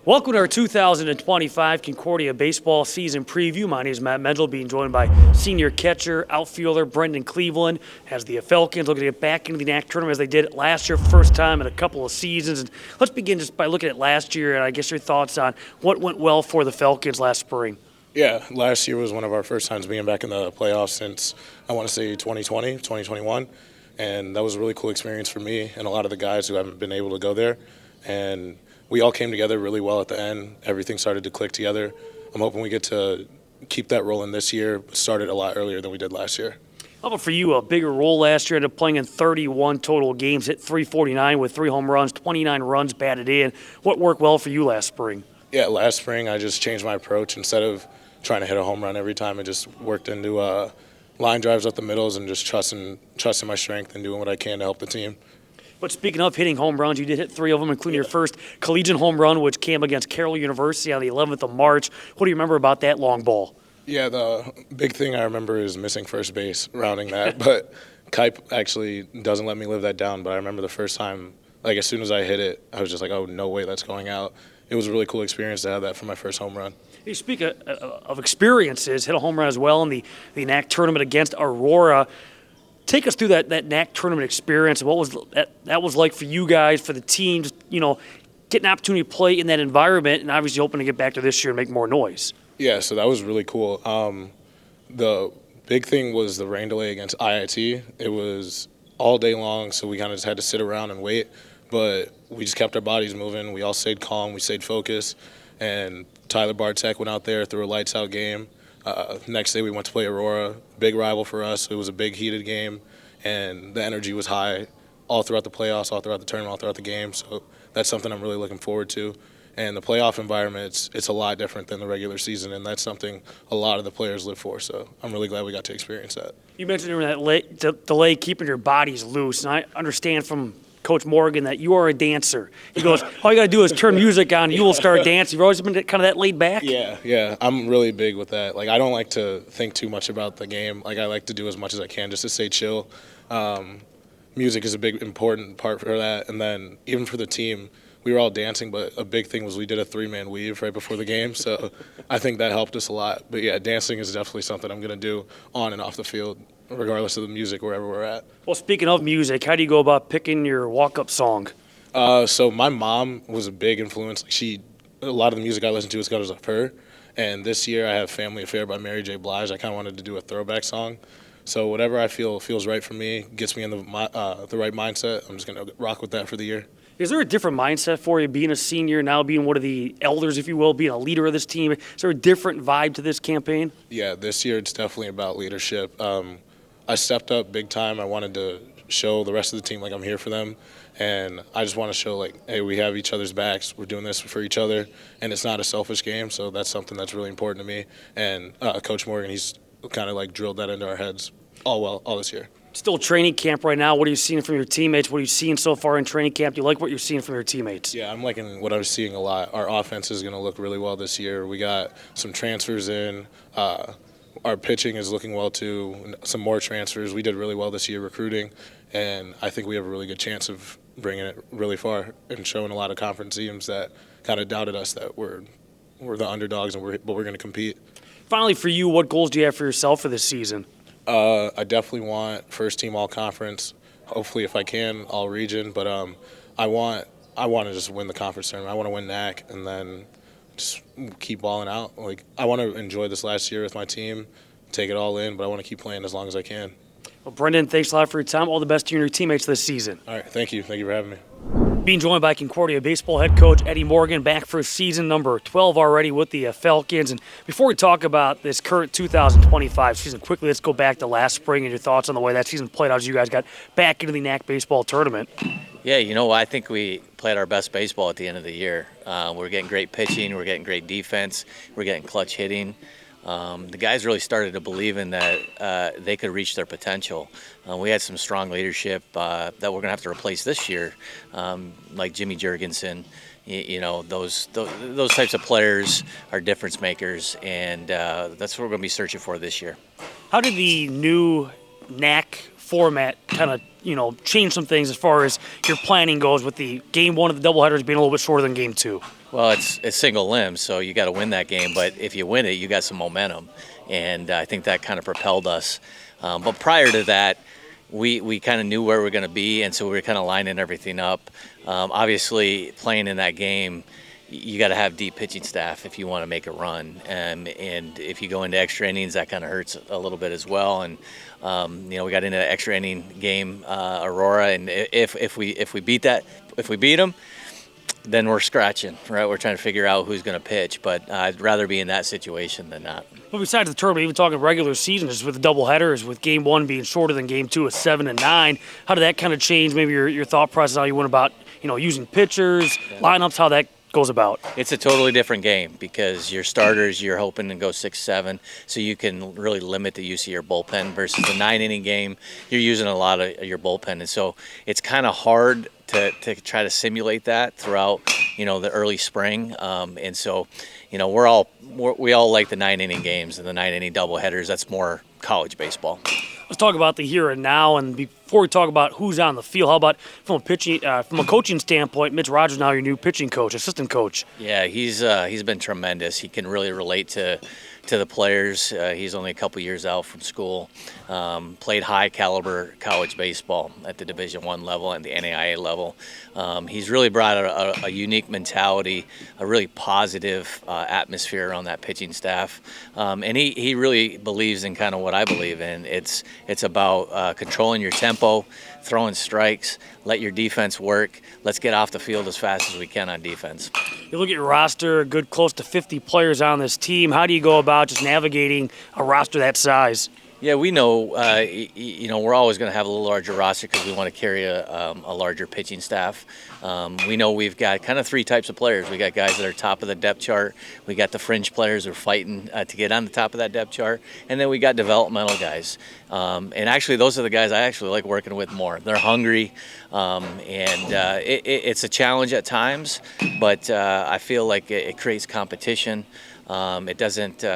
Welcome to our 2025 Concordia baseball season preview. My name is Matt Menzl, being joined by senior catcher, outfielder Brendan Cleveland, as the Falcons looking to get back into the NAC tournament as they did last year, first time in a couple of seasons. And let's begin just by looking at last year, and I guess your thoughts on what went well for the Falcons last spring. Yeah, last year was one of our first times being back in the playoffs since, I want to say, 2020, 2021. And that was a really cool experience for me and a lot of the guys who haven't been able to go there. And we all came together really well at the end. Everything started to click together. I'm hoping we get to keep that rolling this year, but started a lot earlier than we did last year. How about for you, a bigger role last year, ended up playing in 31 total games, hit 349 with 3 home runs, 29 runs batted in. What worked well for you last spring? Yeah, last spring I just changed my approach. Instead of trying to hit a home run every time, I just worked into line drives up the middles and just trusting my strength and doing what I can to help the team. But speaking of hitting home runs, you did hit 3 of them, including your first collegiate home run, which came against Carroll University on the 11th of March. What do you remember about that long ball? Yeah, the big thing I remember is missing first base, rounding that. But Kipe actually doesn't let me live that down. But I remember the first time, like as soon as I hit it, I was just like, oh, no way that's going out. It was a really cool experience to have that for my first home run. You speak of experiences, hit a home run as well in the NAC tournament against Aurora. Take us through that NAC tournament experience. What was that was like for you guys, for the team, just, getting an opportunity to play in that environment, and obviously hoping to get back to this year and make more noise. Yeah, so that was really cool. The big thing was the rain delay against IIT. It was all day long, so we kind of just had to sit around and wait. But we just kept our bodies moving. We all stayed calm. We stayed focused. And Tyler Bartek went out there, threw a lights-out game. Next day we went to play Aurora, big rival for us. It was a big heated game, and the energy was high all throughout the playoffs, all throughout the tournament, all throughout the game. So that's something I'm really looking forward to. And the playoff environment, it's a lot different than the regular season, and that's something a lot of the players live for. So I'm really glad we got to experience that. You mentioned during that delay keeping your bodies loose, and I understand from Coach Morgan that you are a dancer. He goes, all you got to do is turn music on, you will start dancing. You've always been kind of that laid back? Yeah. I'm really big with that. Like, I don't like to think too much about the game. Like, I like to do as much as I can just to stay chill. Music is a big, important part for that. And then even for the team, we were all dancing, but a big thing was we did a 3-man weave right before the game. So I think that helped us a lot. But, yeah, dancing is definitely something I'm going to do on and off the field, regardless of the music, wherever we're at. Well, speaking of music, how do you go about picking your walk-up song? So my mom was a big influence. A lot of the music I listen to is because of her. And this year I have Family Affair by Mary J. Blige. I kind of wanted to do a throwback song. So whatever I feel feels right for me, gets me in the right mindset, I'm just going to rock with that for the year. Is there a different mindset for you being a senior, now being one of the elders, if you will, being a leader of this team? Is there a different vibe to this campaign? Yeah, this year it's definitely about leadership. I stepped up big time. I wanted to show the rest of the team like I'm here for them. And I just want to show hey, we have each other's backs. We're doing this for each other. And it's not a selfish game, so that's something that's really important to me. And Coach Morgan, he's kind of drilled that into our heads all this year. Still training camp right now. What are you seeing from your teammates? What are you seeing so far in training camp? Do you like what you're seeing from your teammates? Yeah, I'm liking what I was seeing a lot. Our offense is going to look really well this year. We got some transfers in. Our pitching is looking well, too. Some more transfers. We did really well this year recruiting, and I think we have a really good chance of bringing it really far and showing a lot of conference teams that kind of doubted us that we're the underdogs, but we're going to compete. Finally, for you, what goals do you have for yourself for this season? I definitely want first team all conference. Hopefully, if I can, all region. But I want to just win the conference tournament. I want to win NAC and then just keep balling out. I want to enjoy this last year with my team, take it all in. But I want to keep playing as long as I can. Well, Brendan, thanks a lot for your time. All the best to you and your teammates this season. All right, thank you. Thank you for having me. Being joined by Concordia baseball head coach Eddie Morgan, back for season number 12 already with the Falcons. And before we talk about this current 2025 season, quickly let's go back to last spring and your thoughts on the way that season played out as you guys got back into the NAC baseball tournament. Yeah, I think we played our best baseball at the end of the year. We're getting great pitching, we're getting great defense, we're getting clutch hitting. The guys really started to believe in that they could reach their potential. We had some strong leadership that we're going to have to replace this year, like Jimmy Jurgensen. Those types of players are difference makers, and that's what we're going to be searching for this year. How did the new NAC format kind of change some things as far as your planning goes with the game one of the doubleheaders being a little bit shorter than game two? Well, it's single limb, so you got to win that game. But if you win it, you got some momentum, and I think that kind of propelled us. But prior to that, we kind of knew where we were going to be, and so we were kind of lining everything up. Obviously, playing in that game, you got to have deep pitching staff if you want to make a run, and if you go into extra innings, that kind of hurts a little bit as well. And we got into an extra inning game, Aurora, and if we beat them, then we're scratching, right? We're trying to figure out who's going to pitch, but I'd rather be in that situation than not. Well, besides the tournament, even talking regular season, just with the doubleheaders, with game one being shorter than game two at 7 and 9, how did that kind of change maybe your thought process, how you went about using pitchers, lineups, how that goes about? It's a totally different game because your starters, you're hoping to go 6-7, so you can really limit the use of your bullpen versus the 9-inning game, you're using a lot of your bullpen. And so it's kind of hard to try to simulate that throughout, the early spring. And so, we all like the 9-inning games and the 9-inning doubleheaders. That's more college baseball. Let's talk about the here and now. And before we talk about who's on the field, how about from a coaching standpoint? Mitch Rogers now your new pitching coach, assistant coach. Yeah, he's been tremendous. He can really relate to the players. He's only a couple years out from school. Played high caliber college baseball at the Division I level and the NAIA level. He's really brought a unique mentality, a really positive atmosphere around that pitching staff, and he really believes in kind of what I believe in. It's about controlling your tempo, throwing strikes, let your defense work. Let's get off the field as fast as we can on defense. You look at your roster, a good close to 50 players on this team. How do you go about just navigating a roster that size? Yeah, we know, we're always going to have a little larger roster because we want to carry a larger pitching staff. We know we've got kind of three types of players. We got guys that are top of the depth chart. We got the fringe players who are fighting to get on the top of that depth chart. And then we got developmental guys. And actually, those are the guys I actually like working with more. They're hungry, it's a challenge at times, but I feel like it creates competition. It doesn't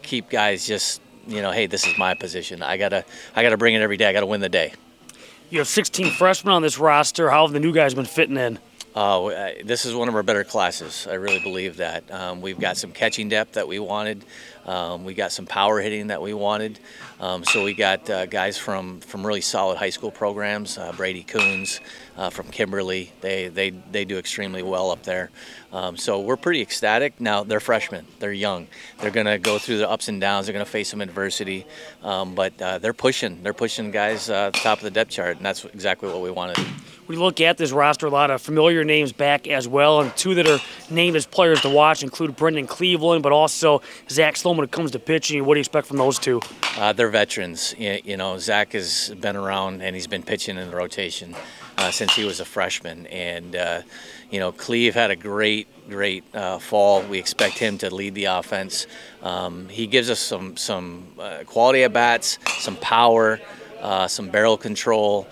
keep guys just, hey, this is my position. I gotta bring it every day. I gotta win the day. You have 16 freshmen on this roster. How have the new guys been fitting in? This is one of our better classes. I really believe that. We've got some catching depth that we wanted. We got some power hitting that we wanted. So we got guys from really solid high school programs. Brady Coons from Kimberly. They do extremely well up there. So we're pretty ecstatic. Now they're freshmen. They're young. They're going to go through the ups and downs. They're going to face some adversity. But they're pushing. They're pushing guys at the top of the depth chart, and that's exactly what we wanted. We look at this roster, a lot of familiar names back as well, and two that are named as players to watch include Brendan Cleveland, but also Zach Sloan when it comes to pitching. What do you expect from those two? They're veterans. Zach has been around and he's been pitching in the rotation since he was a freshman. And, Cleve had a great fall. We expect him to lead the offense. He gives us some quality at bats, some power, some barrel control,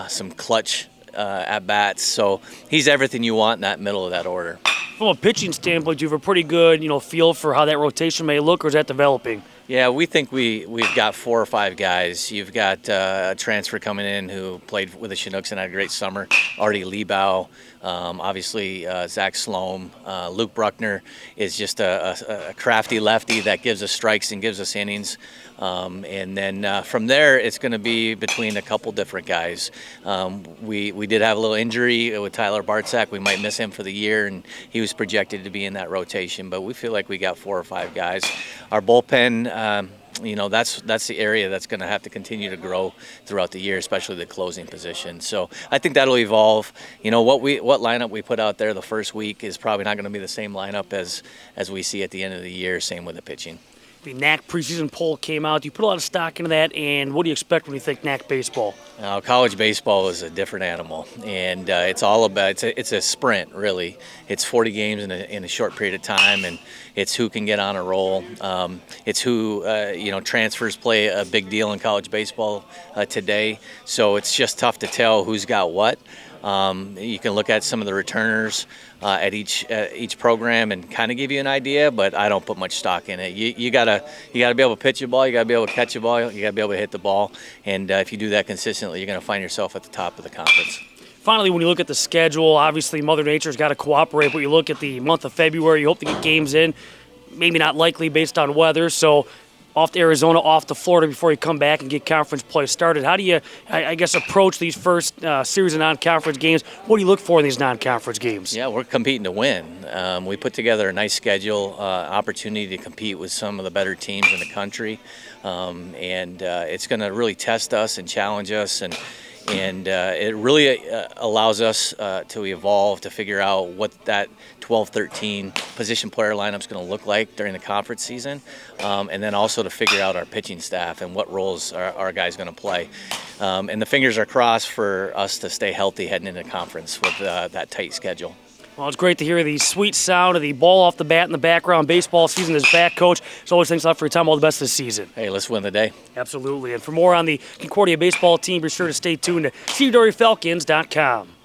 some clutch at bats. So he's everything you want in that middle of that order. From a pitching standpoint, do you have a pretty good, feel for how that rotation may look, or is that developing? Yeah, we think we've got 4 or 5 guys. You've got a transfer coming in who played with the Chinooks and had a great summer. Artie Liebau, obviously Zach Sloan. Luke Bruckner is just a crafty lefty that gives us strikes and gives us innings. And then from there, it's going to be between a couple different guys. We did have a little injury with Tyler Bartzak. We might miss him for the year, and he was projected to be in that rotation. But we feel like we got 4 or 5 guys. Our bullpen, that's the area that's going to have to continue to grow throughout the year, especially the closing position. So I think that'll evolve. What lineup we put out there the first week is probably not going to be the same lineup as we see at the end of the year. Same with the pitching. The NAC preseason poll came out. Do you put a lot of stock into that, and what do you expect when you think NAC baseball? College baseball is a different animal, and it's all about it's a sprint, really. It's 40 games in a short period of time, and it's who can get on a roll. It's who transfers play a big deal in college baseball today. So it's just tough to tell who's got what. You can look at some of the returners at each program and kind of give you an idea, but I don't put much stock in it. You gotta be able to pitch a ball, you gotta be able to catch a ball, you gotta be able to hit the ball, and if you do that consistently, you're gonna find yourself at the top of the conference. Finally, when you look at the schedule, obviously Mother Nature's got to cooperate, but you look at the month of February, you hope to get games in, maybe not likely based on weather, so off to Arizona, off to Florida before you come back and get conference play started. How do you, I guess, approach these first series of non-conference games? What do you look for in these non-conference games? Yeah, we're competing to win. We put together a nice schedule, opportunity to compete with some of the better teams in the country, and it's going to really test us and challenge us, and it really allows us to evolve, to figure out what that 12-13 position player lineup is going to look like during the conference season, and then also to figure out our pitching staff and what roles our guys going to play. And the fingers are crossed for us to stay healthy heading into conference with that tight schedule. Well, it's great to hear the sweet sound of the ball off the bat in the background. Baseball season is back, Coach. So always thanks a lot for your time. All the best this season. Hey, let's win the day. Absolutely. And for more on the Concordia baseball team, be sure to stay tuned to CUWFalcons.com.